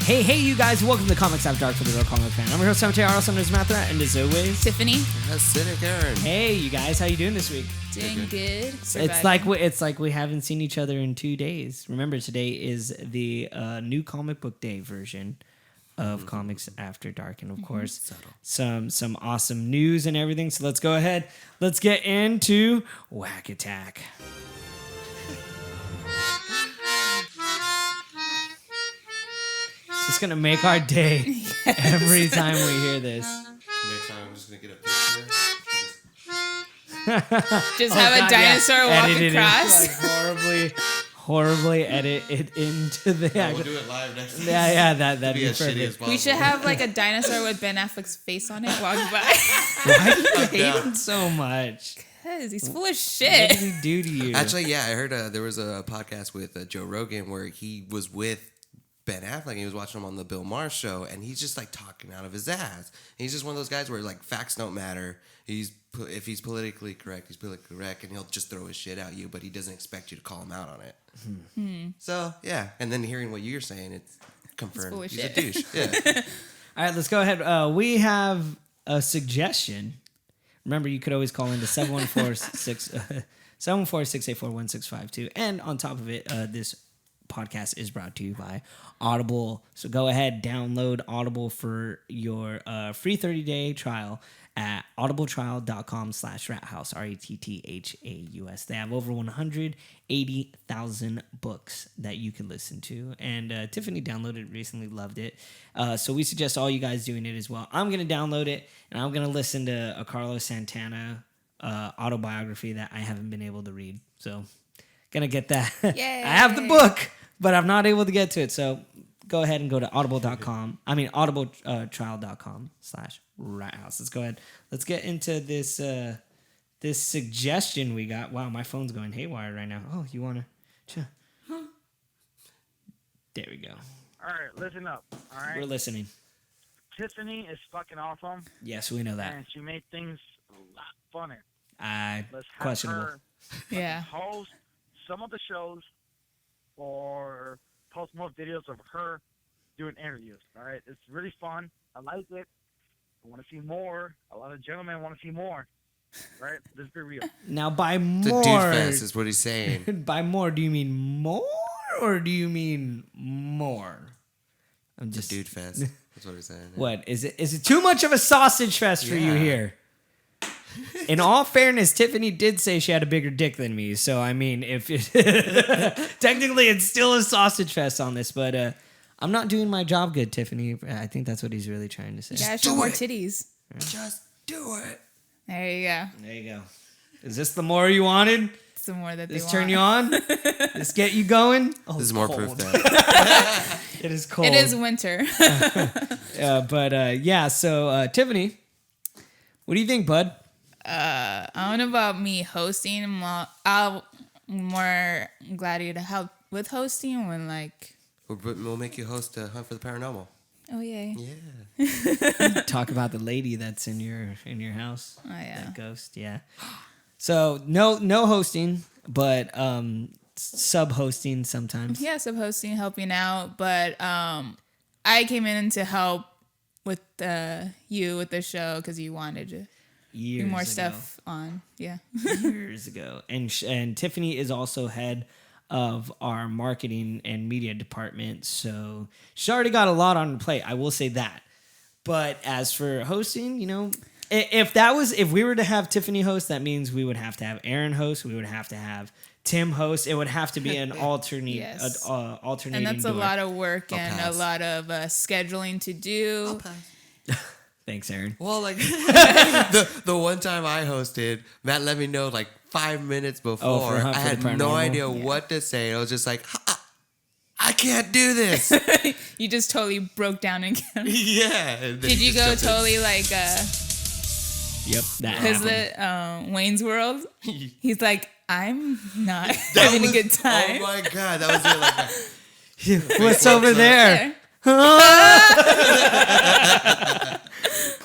Hey, you guys, welcome to Comics After Dark for the Real Comic Fan. I'm your host, Cemetery, also known as Matthew, and as always, Tiffany. Cynic Aaron. Hey, you guys, how you doing this week? Doing good. It's like we haven't seen each other in 2 days. Remember, today is the new comic book day version of Comics After Dark, and of course, some awesome news and everything. So let's go ahead. Let's get into Whack Attack. It's gonna make our day every time we hear this. Next time I'm just gonna get a picture. Just have a dinosaur walk across. Like horribly edit it into the. Yeah, we'll do it live next time. Yeah, that'd be as shitty as perfect. possible. We should have like a dinosaur with Ben Affleck's face on it walk by. Why do you hate him so much? Because he's full of What shit. did he do to you? Actually, yeah, I heard there was a podcast with Joe Rogan where he was with Ben Affleck and he was watching him on the Bill Maher show, and he's just like talking out of his ass. And he's just one of those guys where like facts don't matter. If he's politically correct, he's politically correct, and he'll just throw his shit at you, but he doesn't expect you to call him out on it. So yeah, and then hearing what you're saying, it's confirmed he's a douche. Yeah. All right, let's go ahead. We have a suggestion. Remember, you could always call into 714-684-1652. And on top of it, this podcast is brought to you by Audible. So go ahead, download Audible for your free 30-day trial at audibletrial.com/rathouse, RATTHAUS. They have over 180,000 books that you can listen to. And Tiffany downloaded it recently, loved it. So we suggest all you guys doing it as well. I'm going to download it, and I'm going to listen to a Carlos Santana autobiography that I haven't been able to read. So going to get that. Yay. I have the book, but I'm not able to get to it. So go ahead and go to audibletrial.com/rathouse. Let's go ahead. Let's get into this this suggestion we got. Wow, my phone's going haywire right now. Oh, you want to? There we go. All right, listen up. All right. We're listening. Tiffany is fucking awesome. Yes, we know that. And she made things a lot funner. Let's have Questionable. her Yeah. host some of the shows or post more videos of her doing interviews. All right, it's really fun. I like it. I want to see more. A lot of gentlemen want to see more. Right? Let's be real. Now, by The more, dude fest is what he's saying. by more, do you mean more or do you mean more? I'm The just dude fest. That's what he's saying. What is it? Is it too much of a sausage fest for you Yeah. here? In all fairness, Tiffany did say she had a bigger dick than me, so I mean, if technically it's still a sausage fest on this, but I'm not doing my job good, Tiffany. I think that's what he's really trying to say. You gotta show more titties. Just do it. There you go. There you go. Is this the more you wanted? It's the more that they This want. turn you on? This get you going? Oh, This is more cold. proof that It is cold. It is winter. Yeah. So Tiffany, what do you think, bud? I don't know about me hosting. I'm more glad to help with hosting when like. we'll make you host a Hunt for the Paranormal. Oh yay. Yeah. Talk about the lady that's in your house. Oh yeah. That ghost, yeah. So no hosting, but sub hosting sometimes. Yeah, sub hosting, helping out, but I came in to help with you with the show because you wanted to Years do more ago. stuff on. Yeah. Years ago, and Tiffany is also head of our marketing and media department, so she's already got a lot on her plate. I will say that. But as for hosting, you know, if we were to have Tiffany host, that means we would have to have Aaron host. We would have to have Tim host. It would have to be an alternate, Yes. alternating. And that's door. a lot of work I'll and pass. a lot of scheduling to do. Thanks, Aaron. Well, like the one time I hosted, Matt let me know like 5 minutes before. Hunt I for the had no Paranormal? idea what to say. I was just like, I can't do this. You just totally broke down again. Yeah. And then Did he you just go jumped in. totally like Yep, that because happened. the Wayne's World? He's like, I'm not That having was- a good time. Oh my God. That was it. Like, What's over there? There.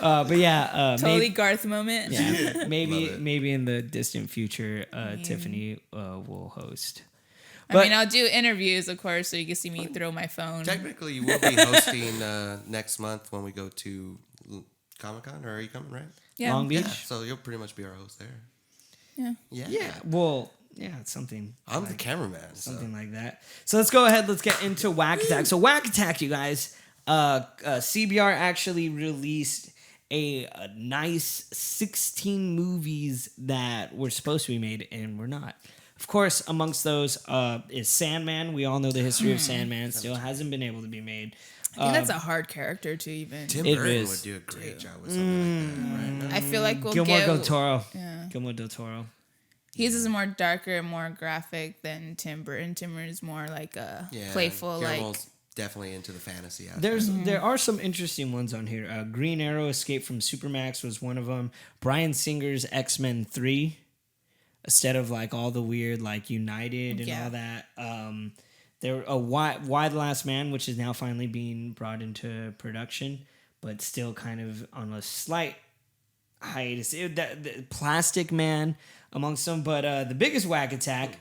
But yeah, Totally Garth moment. yeah, Love maybe it. maybe in the distant future, Tiffany will host. I mean, I'll do interviews, of course, so you can see me throw my phone. Technically, you will be hosting next month when we go to Comic-Con, or are you coming, right? Yeah. Long Beach. Yeah, so you'll pretty much be our host there. Yeah. Yeah. Yeah. Well, yeah, it's something. I'm the cameraman. Something like that. So let's go ahead. Let's get into Whack Attack. So Whack Attack, you guys. CBR actually released a nice 16 movies that were supposed to be made and were not. Of course, amongst those is Sandman. We all know the history of Sandman. Still hasn't been able to be made. I think that's a hard character to even. Tim It Burton is. would do a great job with something like that, right? I feel like we'll Guillermo get. del Toro. Yeah. Guillermo del Toro. His is more darker and more graphic than Tim Burton. Tim Burton is more like a playful, Guillermo's definitely into the fantasy aspect. There are some interesting ones on here. Green Arrow Escape from Supermax was one of them. Bryan Singer's X-Men 3, instead of like all the weird like United and all that. There Why the Last Man, which is now finally being brought into production, but still kind of on a slight hiatus. The Plastic Man amongst them, but the biggest Whack Attack,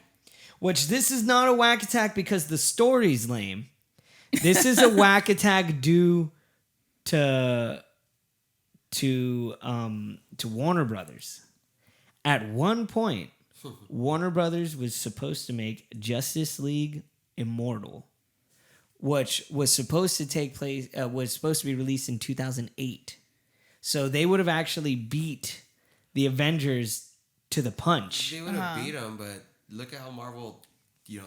which this is not a Whack Attack because the story's lame. This is a Whack Attack due to Warner Brothers. At one point, Warner Brothers was supposed to make Justice League Immortal, which was supposed to take place, was supposed to be released in 2008. So they would have actually beat the Avengers to the punch. They would have beat them, but look at how Marvel,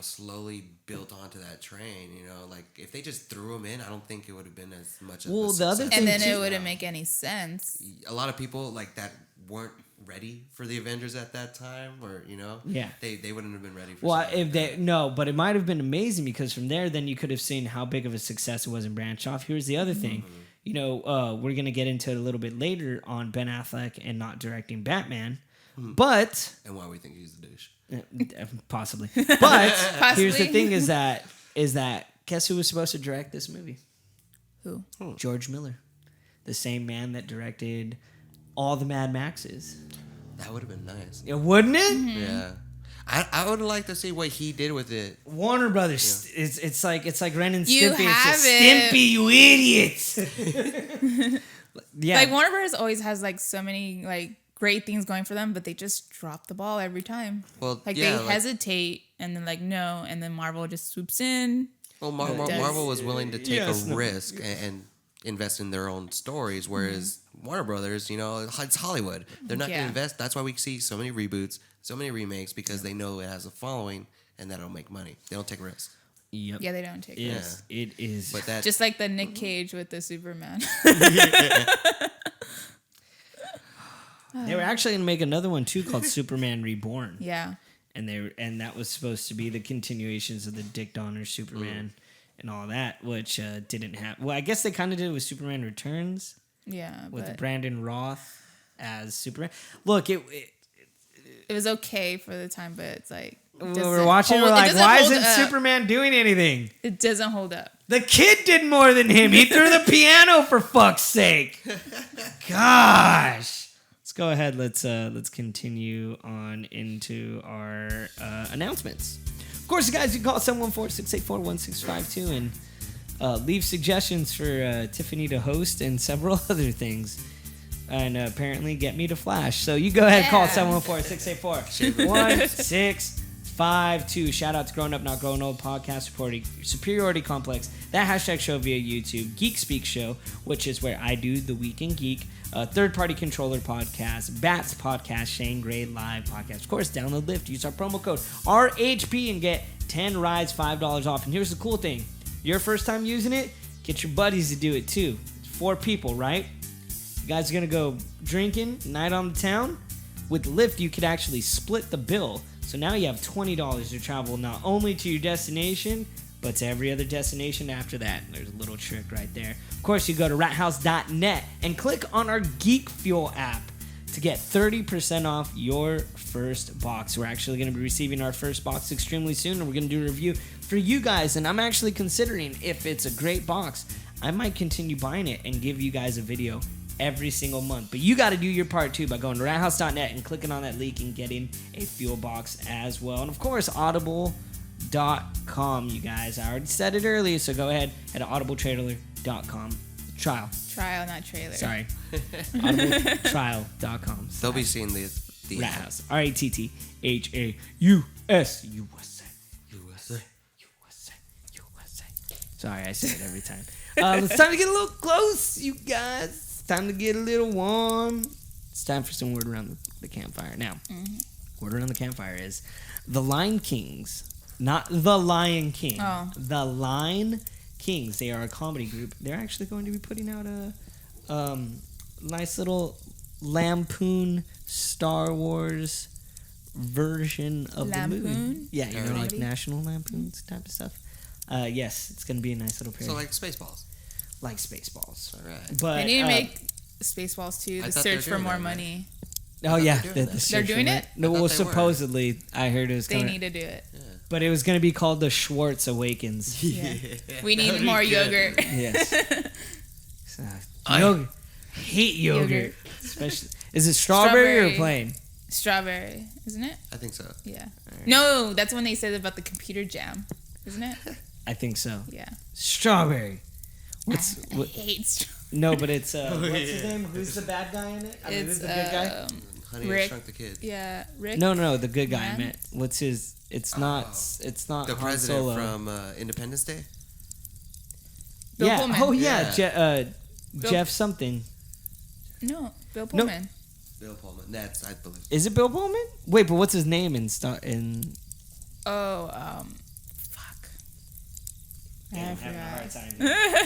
slowly built onto that train. Like if they just threw them in, I don't think it would have been as much of a success. The other thing and then too, it wouldn't make any sense. A lot of people like that weren't ready for the Avengers at that time, or they wouldn't have been ready for. Well, but it might have been amazing because from there, then you could have seen how big of a success it was and branch off. Here's the other thing, we're gonna get into it a little bit later on Ben Affleck and not directing Batman, but and why we think he's the douche. Possibly. But here's the thing: is that guess who was supposed to direct this movie? Who? George Miller, the same man that directed all the Mad Maxes. That would have been nice. Yeah, wouldn't it? Mm-hmm. Yeah. I would like to see what he did with it. Warner Brothers. Yeah. It's like Ren and Stimpy. You have it. Stimpy, you idiots. Yeah. Like Warner Brothers always has like so many like great things going for them, but they just drop the ball every time. Well, they hesitate and then like no, and then Marvel just swoops in. Well, Marvel was willing to take a risk and invest in their own stories, whereas Warner Brothers, it's Hollywood. They're not going to invest. That's why we see so many reboots, so many remakes, because they know it has a following and that it'll make money. They don't take risks. Yep. Yeah, they don't take risks. It is. But that just like the Nick Cage with the Superman. They were actually going to make another one too called Superman Reborn. Yeah. And that was supposed to be the continuations of the Dick Donner Superman and all that, which didn't happen. Well, I guess they kind of did it with Superman Returns. Yeah, with Brandon Roth as Superman. Look, it was okay for the time, but it's like we're watching. We're like, why isn't Superman doing anything? It doesn't hold up. The kid did more than him. He threw the piano for fuck's sake. Gosh. Let's go ahead. Let's continue on into our announcements. Of course, guys, you can call 714-684-1652 and leave suggestions for Tiffany to host and several other things. And apparently get me to Flash. So you go ahead and call 714-684-1652. Shout out to Grown Up Not Grown Old podcast supporting Superiority Complex. That hashtag show via YouTube. Geek Speak Show, which is where I do the Weekend Geek. Third Party Controller podcast. Bats podcast. Shane Gray Live podcast. Of course, download Lyft. Use our promo code RHP and get 10 rides, $5 off. And here's the cool thing. Your first time using it, get your buddies to do it too. It's 4 people, right? You guys are going to go drinking, night on the town. With Lyft, you could actually split the bill. So now you have $20 to travel not only to your destination, but to every other destination after that. There's a little trick right there. Of course, you go to rathouse.net and click on our Geek Fuel app to get 30% off your first box. We're actually going to be receiving our first box extremely soon, and we're going to do a review for you guys. And I'm actually considering, if it's a great box, I might continue buying it and give you guys a video every single month. But you got to do your part too by going to rathouse.net and clicking on that link and getting a fuel box as well. And of course, Audible audibletrailer.com, you guys. I already said it earlier, so go ahead at audibletrailer.com. Trial, not trailer. sorry. audibletrial.com. They'll be seeing the Rat ad. House. RATTHAUS. USA. Sorry, I say it every time. It's time to get a little close, you guys. It's time to get a little warm. It's time for some word around the campfire. Now, word around the campfire is the Line Kings, not the Lion King. Oh. The Line Kings. They are a comedy group. They're actually going to be putting out a nice little Lampoon Star Wars version of the movie. Lampoon? Yeah, you know, like Comedy? National Lampoons type of stuff. Yes, it's going to be a nice little parody. So like Spaceballs. Like Spaceballs. All right. But They need to make Spaceballs too. I The thought they were search for doing more that, right? money. Oh thought yeah, they were doing that. search They're for doing more- it? No, I well, thought they were. supposedly I heard it was They coming, need to do it. but it was going to be called the Schwartz Awakens. Yeah. We That need would be more good. yogurt. Yes. So, I- yogurt. Hate yogurt. Yogurt. Especially, is it strawberry, or Strawberry. plain? Strawberry, isn't it? I think so. Yeah. No, that's when they said about the computer jam, isn't it? I think so. Yeah. Strawberry. What's I what, hate strawberry. no? But it's what's his name? Who's the bad guy in it? I mean, who's It's the good guy? Honey, I Rick. Shrunk the Kid. Yeah, Rick. No, the good guy. I Man? meant what's his? It's not. It's not The Han president Solo. from Independence Day. Bill yeah. Pullman. Oh yeah. Yeah. Bill- Jeff something. No, Bill Pullman. Bill Pullman. That's, I believe. Is it Bill Pullman? Wait, but what's his name in in? Oh, fuck. I forgot.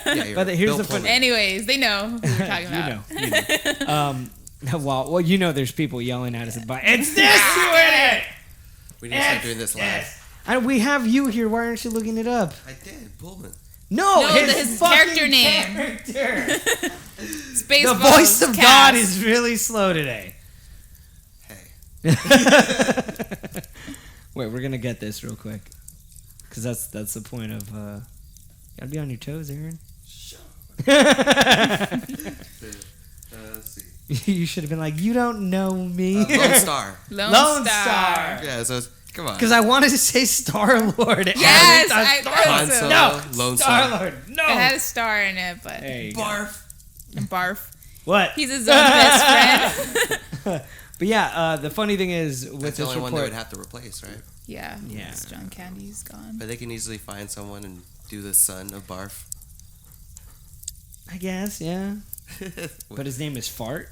Yeah, you're But right. here's Bill the funny- Pullman. Anyways, they know who we're talking about. you know. Well, you know, there's people yelling at us about it's this, you idiot! We need to start doing this live. And we have you here. Why aren't you looking it up? I did. Pullman. No, No, his fucking character name. character. Spaceballs. The voice of cast. God is really slow today. Hey. Wait, we're gonna get this real quick, because that's the point of gotta be on your toes, Aaron. Let's see. You should have been like, you don't know me. Lone Star. Lone Star. Yeah, so come on. Because I wanted to say Star Lord. Yes, I Star thought Han so. Solo, No, Lone Star Star. Lord. No. It had a star in it, but There you go. Barf. barf. What? He's his own best friend. But yeah, the funny thing is with That's the this only one they report, would have to replace, right? Yeah. Yeah. because John Candy's gone. But they can easily find someone and do the son of Barf. I guess, yeah. But his name is Fart.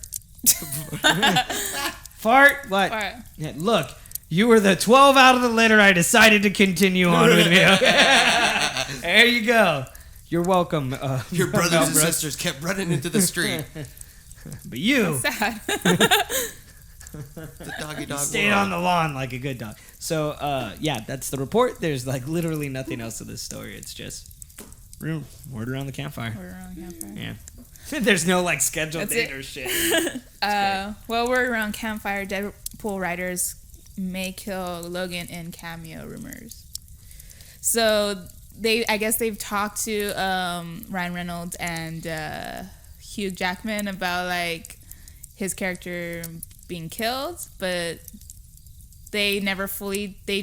Fart? What? Fart. Yeah, look, you were the 12 out of the litter. I decided to continue on with me. Okay? There you go. You're welcome. Your brothers and Melbrook. sisters kept running into the street. But you Sad. The doggy dog stayed world. on the lawn like a good dog. So, yeah, that's the report. There's like literally nothing else to this story. It's just word around the campfire. We're around campfire. Yeah. There's no like scheduled That's date it. or shit. Well, we're around campfire. Deadpool writers may kill Logan in cameo rumors. So I guess they've talked to Ryan Reynolds and Hugh Jackman about like his character being killed, but they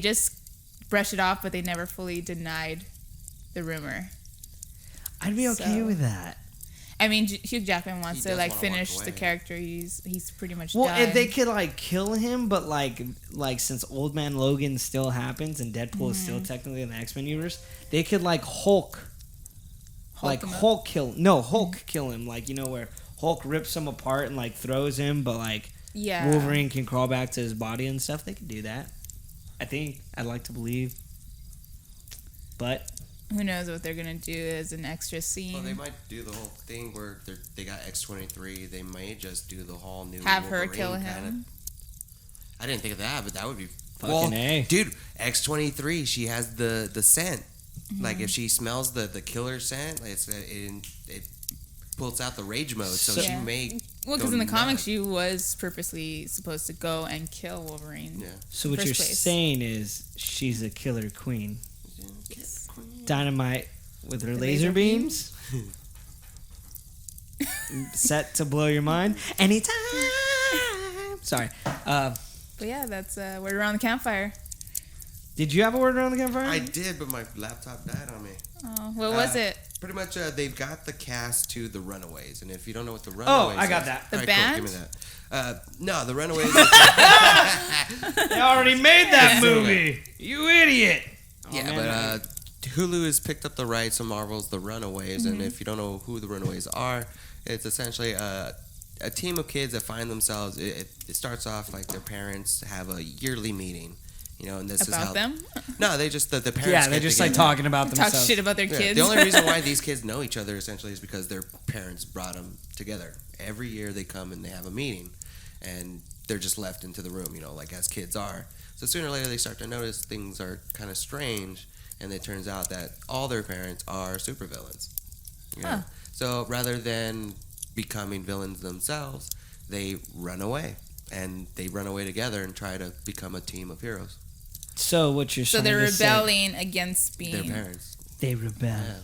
just brushed it off, but they never fully denied the rumor. I'd be okay So- with that. I mean, Hugh Jackman wants He to does like wanna walk finish the away. character. He's pretty much Well, done. if they could like kill him, but like since Old Man Logan still happens and Deadpool is still technically in the X-Men universe, they could like Hulk him up. Hulk kill him, like, you know, where Hulk rips him apart and like throws him, but like Yeah. Wolverine can crawl back to his body and stuff. They could do that. I think. I'd like to believe. But Who knows what they're gonna do as an extra scene? Well, they might do the whole thing where they got X-23. They might just do the whole new. Have her Wolverine kill kinda- him. I didn't think of that, but that would be Fucking A. dude. X-23. She has the scent. Like if she smells the killer scent, like it pulls out the rage mode. So she Yeah. may. Well, because go in the nuts. comics, she was purposely supposed to go and kill Wolverine. Yeah. so what First you're place. saying is she's a killer queen. Yes. Dynamite with her The laser laser beams. Set to blow your mind anytime. Sorry. But yeah, that's we're around the campfire. Did you have a word around the campfire? I did, but my laptop died on me. Oh, what was it? Pretty much, they've got the cast to The Runaways, and if you don't know what The Runaways I got is, that. The all right, band? Cool, give me that. No, The Runaways. They already made that movie. You idiot. But Hulu has picked up the rights to Marvel's The Runaways, and if you don't know who The Runaways are, it's essentially a team of kids that find themselves. It starts off like their parents have a yearly meeting. And this About is how them? No, they just the parents. Yeah, they're get just together. like talking about Talk themselves. shit about their Yeah, kids. the only reason why these kids know each other essentially is because their parents brought them together. Every year they come and they have a meeting, and they're just left into the room, like as kids are. So sooner or later they start to notice things are kind of strange, and it turns out that all their parents are supervillains. Huh. So rather than becoming villains themselves, they run away, and they run away together and try to become a team of heroes. So what you're So trying they're to say- rebelling against being Their parents. They rebel. Yeah.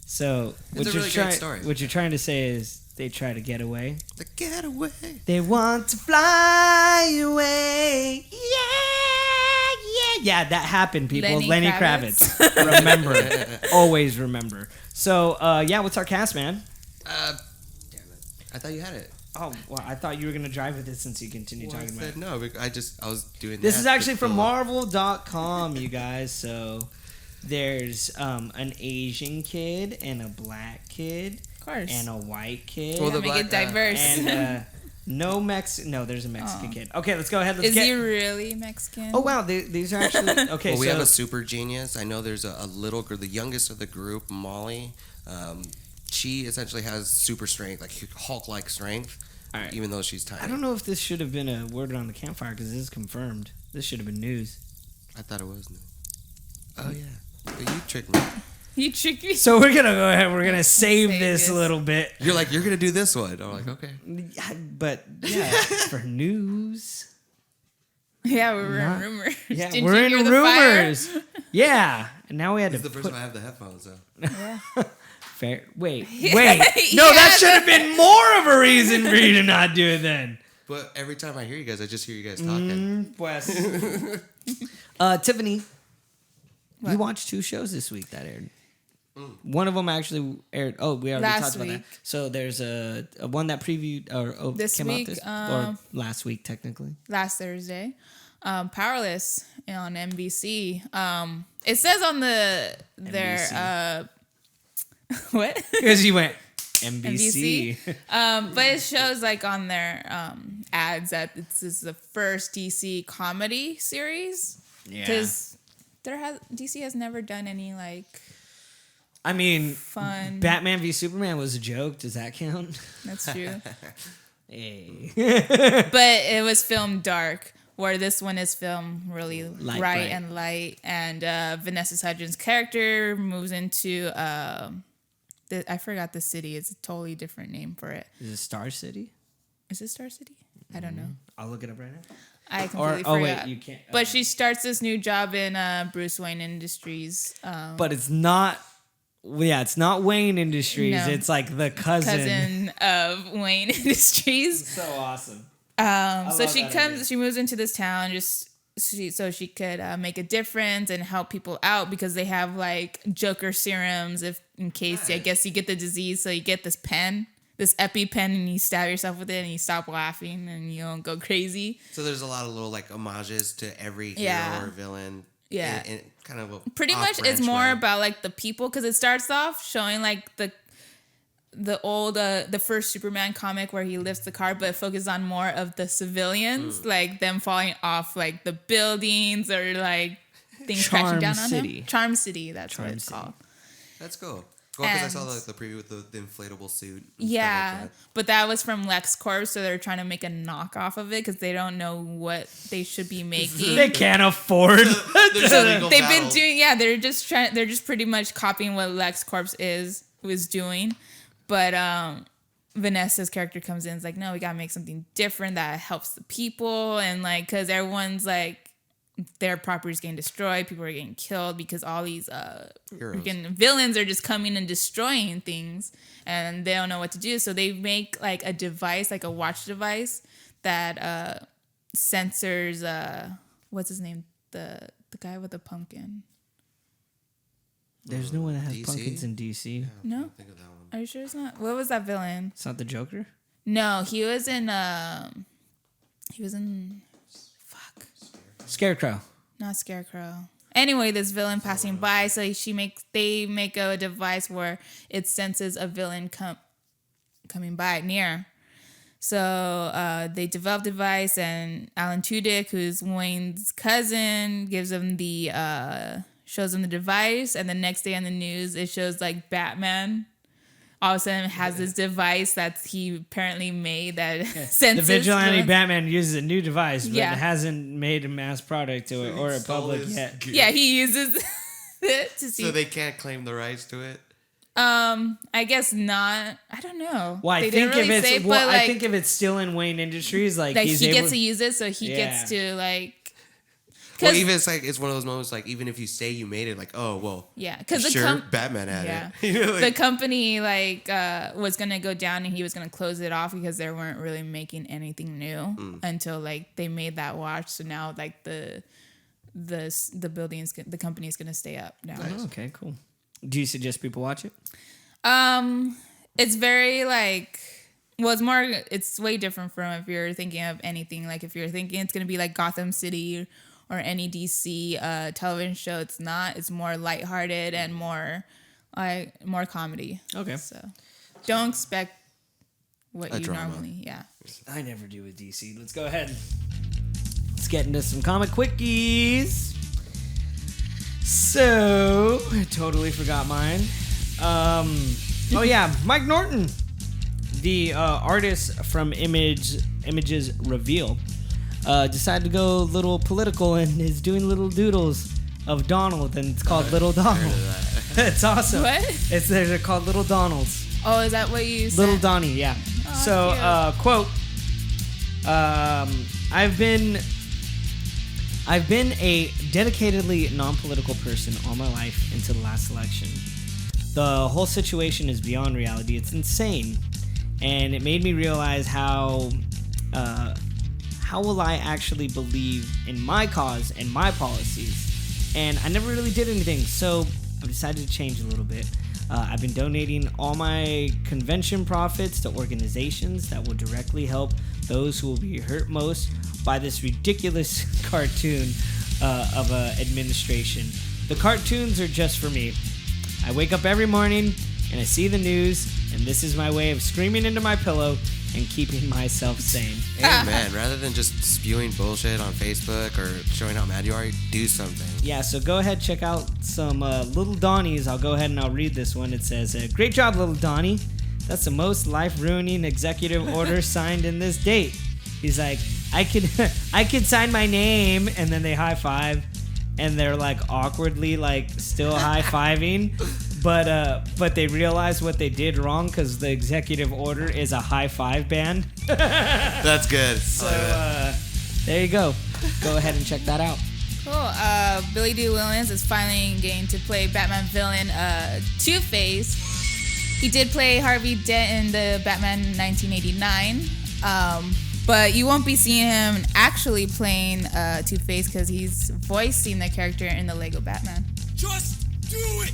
So It's a really great story. what you're trying to say is they try to get away. The getaway. They want to fly away. Yeah, that happened, people. Lenny Kravitz. Remember. Always remember. So, what's our cast, man? Damn it. I thought you had it. Oh, well, I thought you were going to drive with it since you continue Well, I talking about said it. no. I was doing This that is to actually from fill- Marvel.com, you guys. So, there's an Asian kid and a black kid Of course. and a white kid. Well, the Make it black- diverse. and no there's a Mexican kid. Okay, let's go ahead. Let's Is get. he really Mexican? Oh wow, these are actually okay. Well, we so have a super genius. I know there's a little girl, the youngest of the group, Molly. She essentially has super strength, like Hulk-like strength, all right. even though she's tiny. I don't know if this should have been a word on the campfire because this is confirmed. This should have been news. I thought it was new. Oh yeah, but you tricked me. You tricked me. So we're gonna go ahead. We're gonna save Save this a this. little bit. You're like, you're gonna do this one. I'm like, okay. Yeah, but yeah, for news. Yeah, we were Not- in rumors. Yeah, Didn't we're you in hear the fire? rumors. Yeah, and now we had This to is the first time I have the headphones though. Yeah. fair. Wait. Yeah, No, that yeah. should have been more of a reason for you to not do it then. But every time I hear you guys, I just hear you guys talking. Wes. Tiffany, What? you watched 2 shows this week that aired. One of them actually aired. Oh, we already Last talked about that. week. So there's a one that previewed or This came week, out or last week technically. Last Thursday, Powerless on NBC. It says on their what? Because you went NBC. But it shows like on their ads that this is the first DC comedy series. Yeah. Because DC has never done any like I mean, fun. Batman v Superman was a joke. Does that count? That's true. Hey. But it was filmed dark, where this one is filmed really Light, bright bright. and light. And Vanessa Hudgens' character moves into I forgot the city. It's a totally different name for it. Is it Star City? Is it Star City? I don't know. I'll look it up right now. I Or completely oh forgot. wait, you can't. But she starts this new job in Bruce Wayne Industries. But it's not. Yeah, it's not Wayne Industries. No. It's like the cousin. Of Wayne Industries. So awesome. So love she that comes. idea. She moves into this town so she could make a difference and help people out because they have like Joker serums in case I guess you get the disease. So you get this pen, this EpiPen, and you stab yourself with it, and you stop laughing and you don't go crazy. So there's a lot of little like homages to every hero Yeah. or villain. Yeah. In kind of a Pretty much, it's off-branch more way. about like the people because it starts off showing like the old the first Superman comic where he lifts the car, but it focuses on more of the civilians, like them falling off like the buildings or like things crashing down on City. them. Charm City, that's Charm what it's City. called. That's cool. Cool, because I saw And- the preview with the inflatable suit. and Yeah, stuff like but that was from LexCorp, so they're trying to make a knockoff of it because they don't know what they should be making. They can't afford. that. There's a legal They've battle. been doing they're just pretty much copying what LexCorp was doing, but Vanessa's character comes in and is like, no, we gotta make something different that helps the people, and like because everyone's like their property's getting destroyed, people are getting killed because all these Heroes. freaking villains are just coming and destroying things and they don't know what to do, so they make like a device, like a watch device that censors what's his name, the the guy with the pumpkin. There's no one that has DC? pumpkins in DC. No? Think of that one. Are you sure it's not? What was that villain? It's not the Joker? No, he was in fuck. Scarecrow. Not Scarecrow. Anyway, this villain passing by, so they make a device where it senses a villain coming by near. So they develop a device, and Alan Tudyk, who's Wayne's cousin, gives him shows him the device, and the next day on the news it shows like Batman all of a sudden has this device that he apparently made that senses. The vigilante villains. Batman uses a new device, but Yeah. hasn't made a mass product to it or a Stole public his yet. gear. Yeah, he uses it to see. So they can't claim the rights to it. I guess not. I don't know. Well, I They think didn't if really it's say, well, but, I like, think if it's still in Wayne Industries, like that he's he able gets to use it, so he Yeah. gets to like. Well, 'Cause- even it's one of those moments like even if you say you made it, like oh well, Yeah, because sure Batman had yeah. it. You know, like- the company was gonna go down and he was gonna close it off because they weren't really making anything new until like they made that watch. So now like the buildings, the company is gonna stay up now. Oh, okay, cool. Do you suggest people watch it? It's very like. Well, it's way different from if you're thinking of anything. Like if you're thinking it's gonna be like Gotham City or any DC television show, it's not. It's more lighthearted and more comedy. Okay. So don't expect what A you drama. normally, yeah. I never do with DC. Let's go ahead. Let's get into some comic quickies. So, I totally forgot mine. Oh yeah, Mike Norton, the artist from Images Reveal, decided to go a little political and is doing little doodles of Donald, and it's called Little Donald. It's awesome. What? They're called Little Donalds. Oh, is that what you said? Little Donnie, yeah. So, cute. quote, I've been a dedicatedly non-political person all my life until the last election. The whole situation is beyond reality. It's insane. And it made me realize how will I actually believe in my cause and my policies? And I never really did anything, so I've decided to change a little bit. I've been donating all my convention profits to organizations that will directly help those who will be hurt most by this ridiculous cartoon of an administration. The cartoons are just for me. I wake up every morning and I see the news, and this is my way of screaming into my pillow and keeping myself sane. Amen. Rather than just spewing bullshit on Facebook or showing how mad you are, do something. Yeah, so go ahead, check out some Little Donnies. I'll go ahead and I'll read this one. It says, great job, Little Donnie. That's the most life-ruining executive order signed in this date. He's like, I could sign my name, and then they high-five, and they're like awkwardly like still high-fiving. But they realize what they did wrong because the executive order is a high-five band. That's good. So there you go. Go ahead and check that out. Cool. Billy D. Williams is finally getting to play Batman villain Two-Face. He did play Harvey Dent in the Batman 1989. But you won't be seeing him actually playing Two-Face because he's voicing the character in the Lego Batman. Just do it!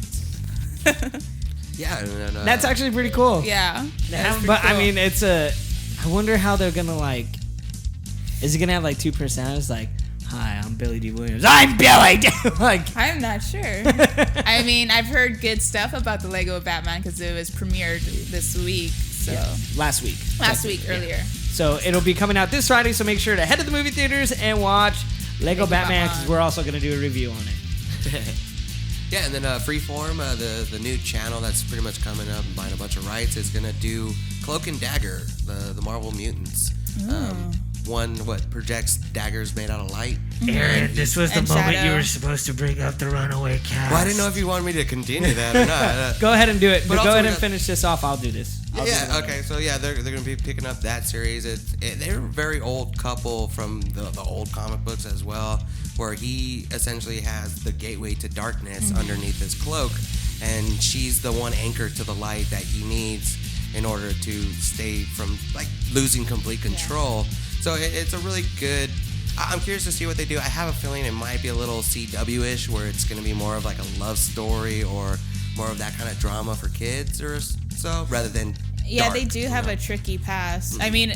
Yeah, and, That's actually pretty cool. Yeah. But I mean, I wonder how they're gonna like. Is he gonna have like two personalities? Like, hi, I'm Billy D. Williams. I'm Billy D. Like, I'm not sure. I mean, I've heard good stuff about the Lego Batman because it was premiered this week. So last week. earlier. So it'll be coming out this Friday. So make sure to head to the movie theaters and watch Lego Batman because we're also gonna do a review on it. Yeah, and then Freeform, the new channel that's pretty much coming up and buying a bunch of rights, is gonna do Cloak and Dagger, the Marvel Mutants. One projects daggers made out of light. Aaron, this was the And moment Shadow. you were supposed to bring up the runaway cast. Well, I didn't know if you wanted me to continue that or not. Go ahead and do it. But also go ahead we and got- finish this off. I'll do this. Yeah, okay, so yeah, they're gonna be picking up that series. They're a very old couple from the old comic books as well, where he essentially has the gateway to darkness underneath his cloak, and she's the one anchor to the light that he needs in order to stay from like losing complete control. So it's a really good I'm curious to see what they do. I have a feeling it might be a little CW-ish, where it's going to be more of like a love story or more of that kind of drama for kids or so, rather than Yeah, dark, they do have a tricky past. I mean,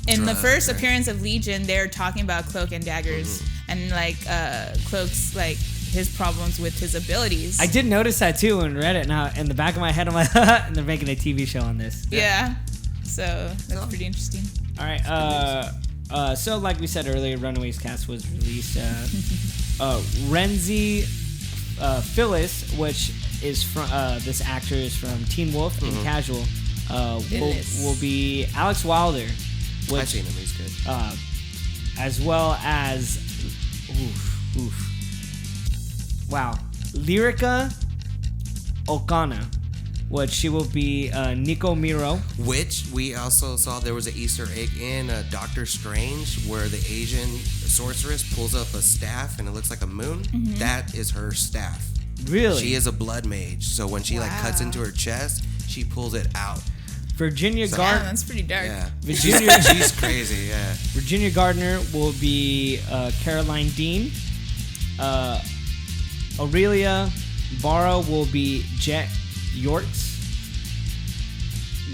in the Drugs, first right. appearance of Legion, they're talking about Cloak and Daggers, and like Cloak's like his problems with his abilities. I did notice that too when I read it. Now in the back of my head, I'm like, and they're making a TV show on this. Yeah. So that's pretty interesting. All right. So like we said earlier, Runaways cast was released. Renzi Phyllis, which is from this actor is from Teen Wolf and Casual, will be Alex Wilder, which, I've seen him. He's good. as well as Lyrica Okana, which she will be Nico Miro. Which we also saw there was an Easter egg in Doctor Strange where the Asian sorceress pulls up a staff and it looks like a moon. That is her staff. Really? She is a blood mage, so when she like cuts Wow. into her chest, she pulls it out. Virginia Damn, Gardner. that's pretty dark. Yeah, Virginia she's crazy. Yeah, Virginia Gardner will be Caroline Dean. Aurelia Barra will be Jet Yorks.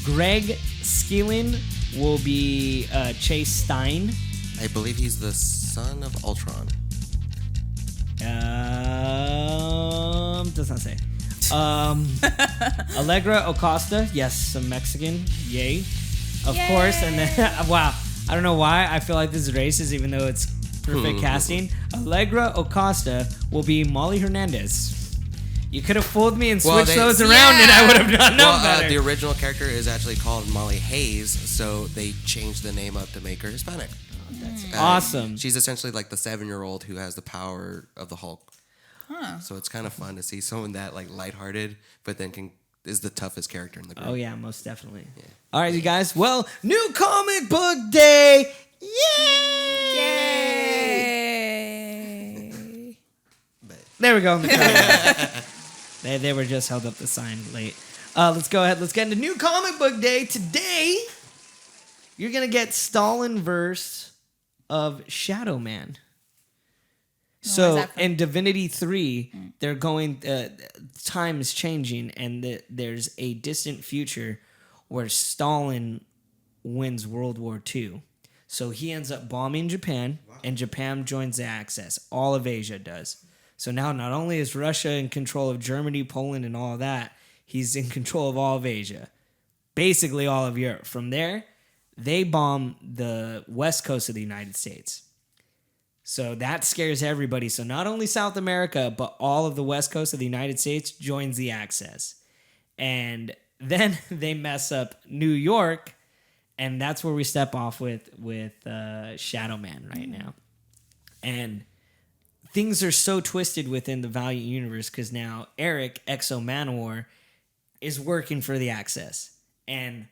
Greg Skillin will be Chase Stein. I believe he's the son of Ultron. Does not say. Allegra Acosta, yes, some Mexican, yay, of course. And then wow, I don't know why I feel like this is racist, even though it's perfect casting. Allegra Acosta will be Molly Hernandez. You could have fooled me and Well, switched they- those around, and I would have not known better. The original character is actually called Molly Hayes, so they changed the name up to make her Hispanic. Awesome. She's essentially like the 7-year-old who has the power of the Hulk. So it's kind of fun to see someone that like lighthearted, but then is the toughest character in the group. Oh yeah, most definitely. All right, you guys. Well, new comic book day. Yay! Yay! There we go. they were just held up the sign late. Let's go ahead. Let's get into new comic book day. Today, you're going to get Stalin verse of Shadow Man. So that from? in Divinity 3, they're going, time is changing, and there's a distant future where Stalin wins World War II. So he ends up bombing Japan, and Japan joins the Axis. All of Asia does. So now not only is Russia in control of Germany, Poland, and all of that, he's in control of all of Asia. Basically all of Europe. From there, they bomb the west coast of the United States. So that scares everybody. So not only South America, but all of the west coast of the United States joins the Axis. And then they mess up New York, and that's where we step off with Shadow Man right now. And things are so twisted within the Valiant universe because now Eric, Exo Manowar, is working for the Axis. And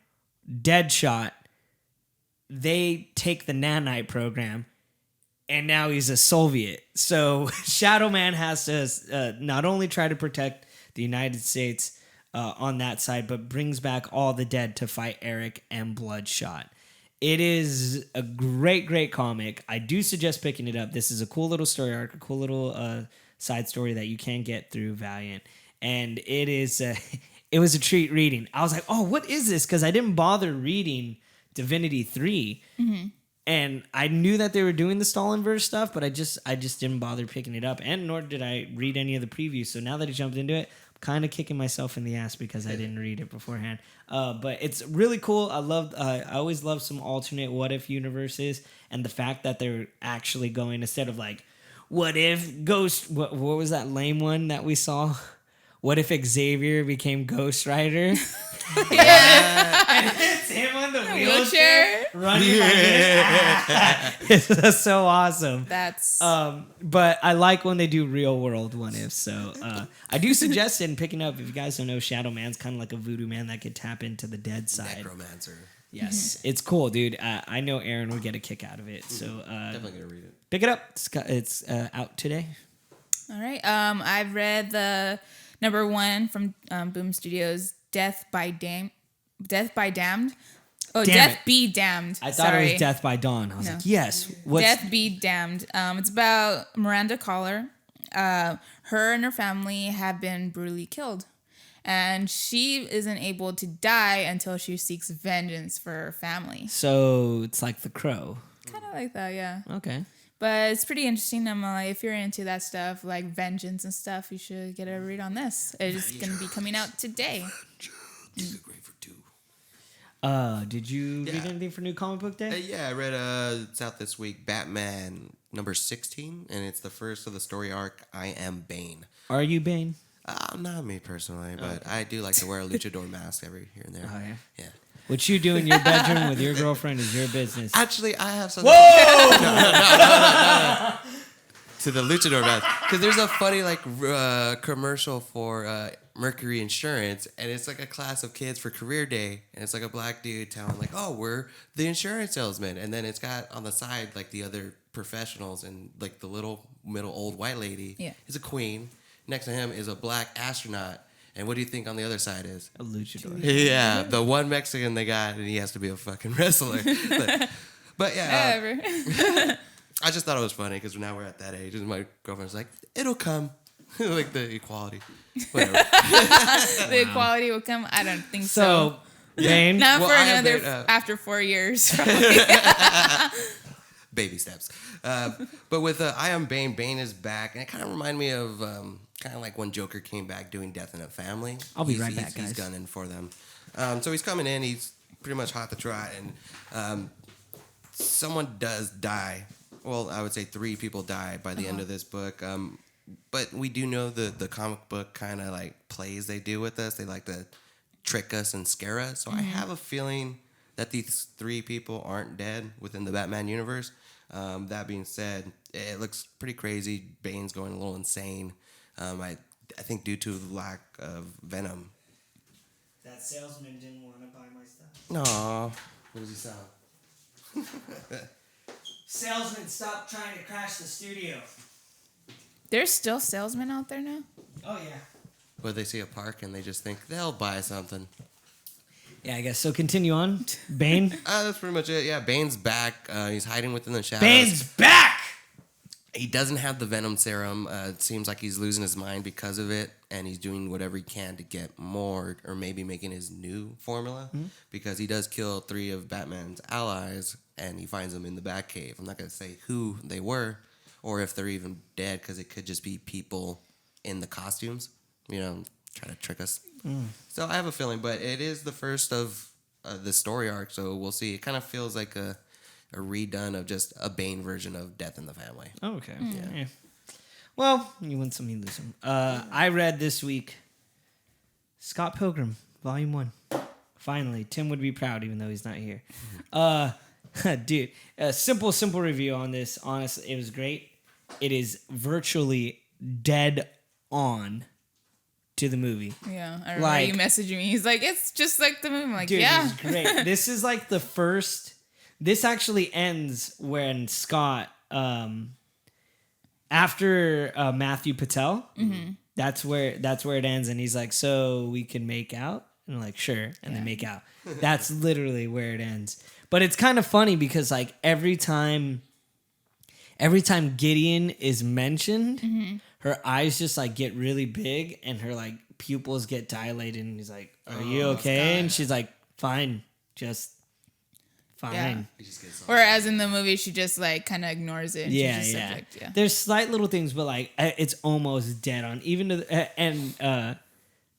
Deadshot, they take the nanite program, and now he's a Soviet. So Shadow Man has to not only try to protect the United States on that side, but brings back all the dead to fight Eric and Bloodshot. It is a great, great comic. I do suggest picking it up. This is a cool little story arc, a cool little side story that you can get through Valiant. And it is it was a treat reading. I was like, oh, what is this? Because I didn't bother reading Divinity 3. And I knew that they were doing the Stalinverse stuff, but I just didn't bother picking it up, and nor did I read any of the previews. So now that I jumped into it, I'm kind of kicking myself in the ass because I didn't read it beforehand. But it's really cool. I always love some alternate what if universes, and the fact that they're actually going instead of like, what if Ghost? What was that lame one that we saw? What if Xavier became Ghost Rider? And it's him on the wheelchair running like this. It's so awesome. That's But I like when they do real world what ifs. So I do suggest it in picking up. If you guys don't know, Shadow Man's kind of like a voodoo man that could tap into the dead side. Necromancer. Yes, it's cool, dude. I know Aaron would get a kick out of it. So Definitely gonna read it. pick it up. It's out today. all right. I've read the number 1 from Boom Studios, Death by Damned. Oh, Damn Death it. Be Damned. I thought Sorry. it was Death by Dawn. I was No. like, yes. What's Death Be Damned. It's about Miranda Collar. Her and her family have been brutally killed. And she isn't able to die until she seeks vengeance for her family. So it's like The Crow. Kind of like that, yeah. Okay. But it's pretty interesting. I'm like, if you're into that stuff, like vengeance and stuff, you should get a read on this. It's going to be coming out today. He's great for 2. Did you read anything for New Comic Book Day? Yeah, I read it's out this week, Batman number 16, and it's the first of the story arc, I Am Bane. Are you Bane? Not me personally, but I do like to wear a luchador mask every here and there. Oh, yeah. Yeah. What you do in your bedroom with your girlfriend is your business. Actually, I have something. Whoa! No. To the luchador mask, because there's a funny commercial for Mercury Insurance, and it's like a class of kids for career day, and it's like a black dude telling like, "Oh, we're the insurance salesman," and then it's got on the side like the other professionals, and like the little middle old white lady is a queen. Next to him is a black astronaut. And what do you think on the other side is? A luchador. Yeah, the one Mexican they got, and he has to be a fucking wrestler. But yeah, Whatever. I just thought it was funny because now we're at that age, and my girlfriend's like, "It'll come," like the equality. Whatever. The equality will come. I don't think so. So, Bane. Not Well, for I have another, been, after 4 years. Baby steps. But with I Am Bane, Bane is back, and it kind of reminded me of kind of like when Joker came back doing Death in a Family. I'll be right back, He's guys. gunning for them. So he's coming in. He's pretty much hot to trot, and someone does die. Well, I would say 3 people die by the end of this book. But we do know the comic book kind of like plays they do with us. They like to trick us and scare us. So I have a feeling that these 3 people aren't dead within the Batman universe. That being said, it looks pretty crazy. Bane's going a little insane. I think due to the lack of Venom. That salesman didn't want to buy my stuff. No, what does he sound? Salesman, stop trying to crash the studio. There's still salesmen out there now? Oh, yeah. But they see a park and they just think they'll buy something. Yeah, I guess. So continue on. Bane. That's pretty much it. Yeah, Bane's back. He's hiding within the shadows. Bane's back! He doesn't have the Venom serum. It seems like he's losing his mind because of it, and he's doing whatever he can to get more, or maybe making his new formula, because he does kill 3 of Batman's allies, and he finds them in the Batcave. I'm not going to say who they were, or if they're even dead, because it could just be people in the costumes, try to trick us. So I have a feeling, but it is the first of the story arc, so we'll see. It kind of feels like a redone of just a Bane version of Death in the Family. Oh, okay. Yeah. Well, you win some, you lose some. I read this week Scott Pilgrim, Volume 1. Finally, Tim would be proud, even though he's not here. Dude, a simple review on this. Honestly, it was great. It is virtually dead on to the movie. Yeah, I remember you messaging me. He's like, it's just like the movie. I'm like, dude, yeah. It's great. This is like the first... This actually ends when Scott, after Matthew Patel, that's where it ends, and he's like, "So we can make out?" And I'm like, "Sure," and they make out. That's literally where it ends. But it's kind of funny because like every time Gideon is mentioned, her eyes just like get really big, and her like pupils get dilated, and he's like, "Are you okay?" Scott. And she's like, "Fine, just." Fine. Yeah. Whereas in the movie, she just like kind of ignores it. And yeah, she's just yeah. subject, There's slight little things, but like it's almost dead on. Even to, and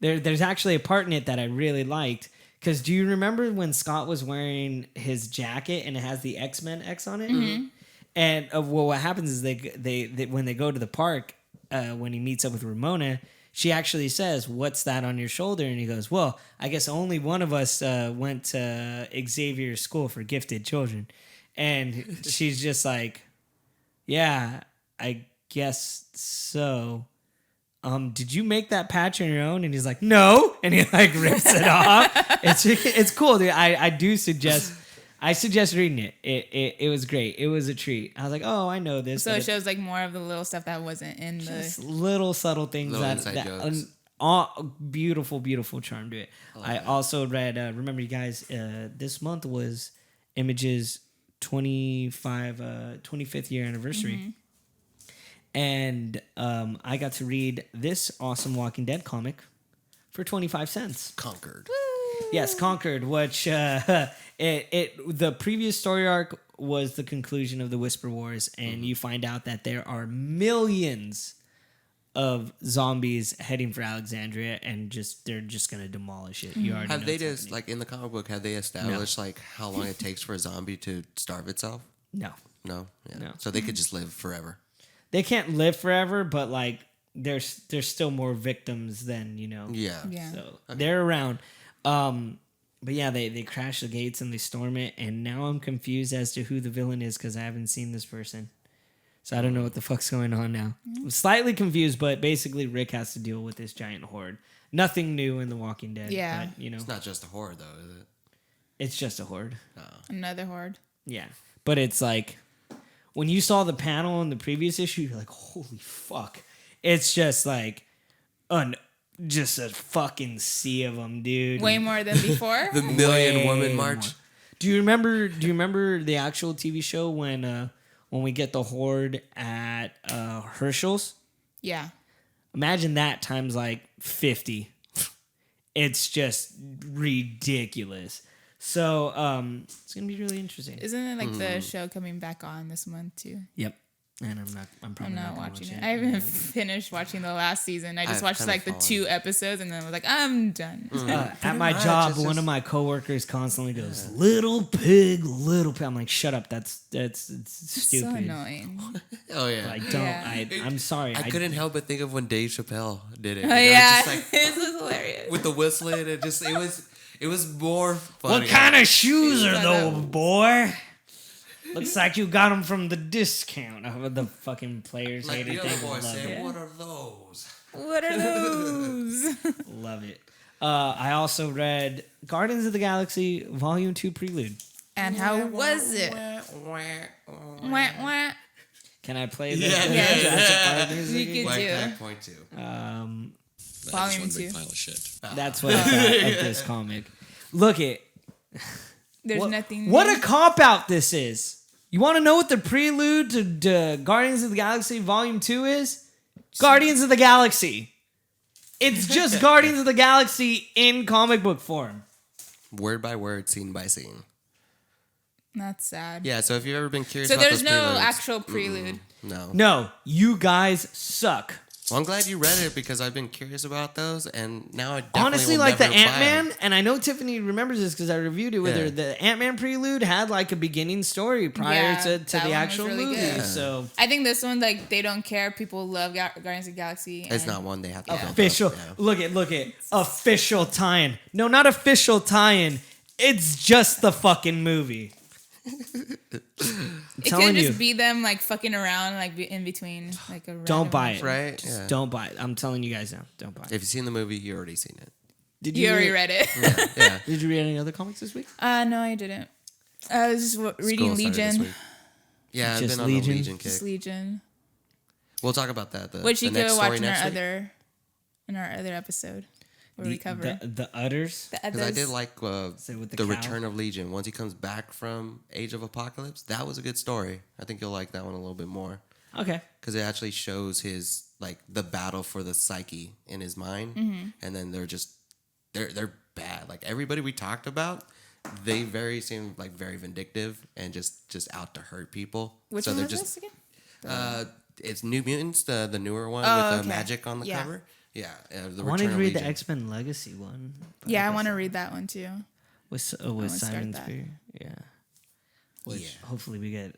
there's actually a part in it that I really liked. Because do you remember when Scott was wearing his jacket and it has the X-Men X on it? Mm-hmm. And well, what happens is they when they go to the park, when he meets up with Ramona, she actually says, "What's that on your shoulder?" And he goes, "Well, I guess only one of us went to Xavier's school for gifted children." And she's just like, "Yeah, I guess so. Did you make that patch on your own?" And he's like, "No." And he like rips it off. It's cool, dude. I suggest reading it. It was great. It was a treat. I was like, oh, I know this. So it shows like more of the little stuff that wasn't in just little subtle things little that jokes. Beautiful, beautiful charm to it. I also read, remember you guys, this month was Image's 25th year anniversary. And I got to read this awesome Walking Dead comic for 25 cents. Conquered. Yes, Conquered, which the previous story arc was the conclusion of the Whisper Wars, and you find out that there are millions of zombies heading for Alexandria, and they're just gonna demolish it. You already Have know they it's just happening. like in the comic book? Have they established like how long it takes for a zombie to starve itself? No, No. Yeah. No. So they could just live forever. they can't live forever, but like there's still more victims than Yeah. Yeah. So they're around. But yeah, they crash the gates and they storm it, and now I'm confused as to who the villain is because I haven't seen this person. So I don't know what the fuck's going on now. I'm slightly confused, but basically Rick has to deal with this giant horde. Nothing new in The Walking Dead. Yeah. But, It's not just a horror though, is it? it's just a horde. Another horde. Yeah. But it's like, when you saw the panel in the previous issue, you're like, holy fuck. It's just like, just a fucking sea of them, dude. Way more than before. The Million Way Woman more. March. Do you remember the actual TV show when we get the horde at Herschel's? Yeah. Imagine that times like 50. It's just ridiculous. So it's gonna be really interesting. Isn't it like the show coming back on this month too? Yep. And I'm probably I'm not gonna watching watch it. I haven't finished watching the last season. I just I've watched kinda like the fallen. 2 episodes and then I was like, I'm done. At my much, job, it's one just- of my coworkers constantly goes, "Little pig, little pig." I'm like, "Shut up! It's So stupid." annoying. Oh yeah. I don't. Yeah. I'm sorry. I couldn't help but think of when Dave Chappelle did it. Oh yeah, Just like this was hilarious. with the whistling, it was more funny. What kind of shoes are I those, know. boy? Looks like you got them from the discount. The fucking players Like hated the other thing. boy Love said, it. what are those? What are those? Love it. I also read Guardians of the Galaxy Volume 2 Prelude. And how was it? Wah, wah. Can I play the Yeah. Jurassic Park music? You could Like do. that point two. Volume 2. Pile of shit. That's what I thought of this comic. Look it. There's nothing. What a cop out this is. You want to know what the prelude to Guardians of the Galaxy Volume 2 is? Guardians of the Galaxy. It's just Guardians of the Galaxy in comic book form. Word by word, scene by scene. That's sad. Yeah, so if you've ever been curious So about there's those no preludes, actual prelude. No. No, you guys suck. Well, I'm glad you read it because I've been curious about those, and now I definitely Honestly, will like the never buy 'em. Ant-Man, and I know Tiffany remembers this because I reviewed it with Yeah. her. The Ant-Man prelude had like a beginning story prior Yeah, to that the one was actual really movie. good. So I think this one, like, they don't care. People love Guardians of the Galaxy. It's and- not one they have to build up, official. yeah. Look at official tie-in. No, not official tie-in. It's just the fucking movie. It telling could just you. be them, like, fucking around, like, in between. Like a Don't random- buy it. Right? Just Yeah. don't buy it. I'm telling you guys now. Don't buy it. If you've seen the movie, you already seen it. Did You already read it. Yeah. Did you read any other comics this week? No, I didn't. I was just reading School started this Legion. week. Yeah, I've Just been on Legion? the Legion kick. Just Legion. We'll talk about that. Which the you next could watch story in our next week. other episode where we cover the udders. the Because I others. did like Say with the the cow. Return of Legion. Once he comes back from Age of Apocalypse, that was a good story. I think you'll like that one a little bit more Okay. because it actually shows his like the battle for the psyche in his mind, and then they're bad. Like everybody we talked about, they seem like very vindictive and just out to hurt people. Which so one they're was just this again? it's New Mutants, the newer one Oh, with the okay. magic on the Yeah. cover. Yeah, the I wanted Return to of read the Legion. X-Men Legacy one. but Yeah, I guess want to read that one too. with wanna start Simon that. Spear. Yeah. Which Yeah. hopefully we get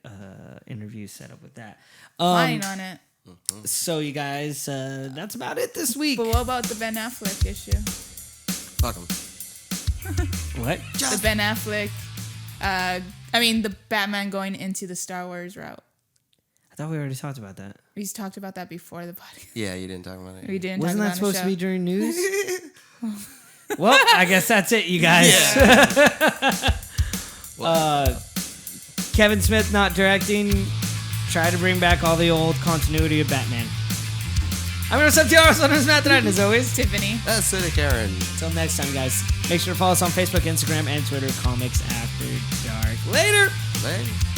interviews set up with that. Fine on it. So you guys, that's about it this week. But what about the Ben Affleck issue? Fuck 'em. What? The Ben Affleck, the Batman going into the Star Wars route. I thought we already talked about that. We talked about that before the podcast. Yeah, you didn't talk about it. We didn't. Wasn't talk that about supposed it to on be the during news? Well, I guess that's it, you guys. Kevin Smith not directing. Try to bring back all the old continuity of Batman. I'm going to sub to our son, Matt, and as always, Tiffany. That's Cynic Karen. until next time, guys, make sure to follow us on Facebook, Instagram, and Twitter, Comics After Dark. Later! Later.